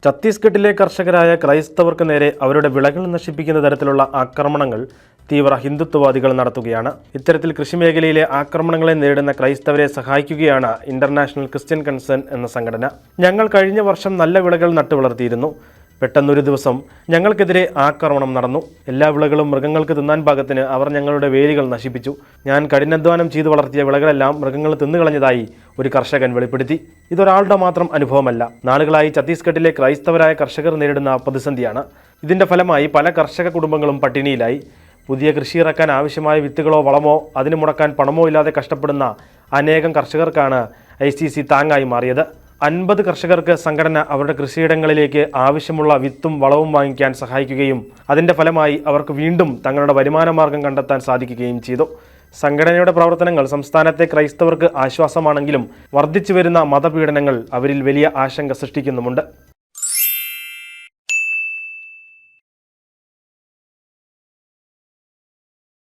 ഛത്തീസ്ഗഡിലെ കർഷകരായ ക്രൈസ്തവർക്ക് നേരെ അവരുടെ വിളകൾ നശിപ്പിക്കുന്ന തരത്തിലുള്ള ആക്രമണങ്ങൾ തീവ്ര ഹിന്ദുത്വവാദികൾ നടത്തുകയാണ്. ഇത്തരത്തിൽ കൃഷിമേഖലയിലെ ആക്രമണങ്ങളെ നേരിടുന്ന ക്രൈസ്തവരെ സഹായിക്കുകയാണ് ഇന്റർനാഷണൽ ക്രിസ്ത്യൻ കൺസേൺ എന്ന സംഘടന. ഞങ്ങൾ കഴിഞ്ഞ വർഷം നല്ല വിളകൾ നട്ടുവളർത്തിയിരുന്നു. പെട്ടെന്നൊരു ദിവസം ഞങ്ങൾക്കെതിരെ ആക്രമണം നടന്നു. എല്ലാ വിളകളും മൃഗങ്ങൾക്ക് തിന്നാൻ പാകത്തിന് അവർ ഞങ്ങളുടെ വേരുകൾ നശിപ്പിച്ചു. ഞാൻ കഠിനാധ്വാനം ചെയ്തു വളർത്തിയ വിളകളെല്ലാം മൃഗങ്ങൾ തിന്നുകളഞ്ഞതായി ഒരു കർഷകൻ വെളിപ്പെടുത്തി. ഇതൊരാളുടെ മാത്രം അനുഭവമല്ല. നാളുകളായി ഛത്തീസ്ഗഡിലെ ക്രൈസ്തവരായ കർഷകർ നേരിടുന്ന പ്രതിസന്ധിയാണ്. ഇതിൻ്റെ ഫലമായി പല കർഷക കുടുംബങ്ങളും പട്ടിണിയിലായി. പുതിയ കൃഷി ഇറക്കാൻ ആവശ്യമായ വിത്തുകളോ വളമോ അതിന് മുടക്കാൻ പണമോ ഇല്ലാതെ കഷ്ടപ്പെടുന്ന അനേകം കർഷകർക്കാണ് ICC താങ്ങായി മാറിയത്. 50 കർഷകർക്ക് സംഘടന അവരുടെ കൃഷിയിടങ്ങളിലേക്ക് ആവശ്യമുള്ള വിത്തും വളവും വാങ്ങിക്കാൻ സഹായിക്കുകയും അതിൻ്റെ ഫലമായി അവർക്ക് വീണ്ടും തങ്ങളുടെ വരുമാന മാർഗം കണ്ടെത്താൻ സാധിക്കുകയും ചെയ്തു. സംഘടനയുടെ പ്രവർത്തനങ്ങൾ സംസ്ഥാനത്തെ ക്രൈസ്തവർക്ക് ആശ്വാസമാണെങ്കിലും വർദ്ധിച്ചു വരുന്ന മതപീഡനങ്ങൾ അവരിൽ വലിയ ആശങ്ക സൃഷ്ടിക്കുന്നുമുണ്ട്.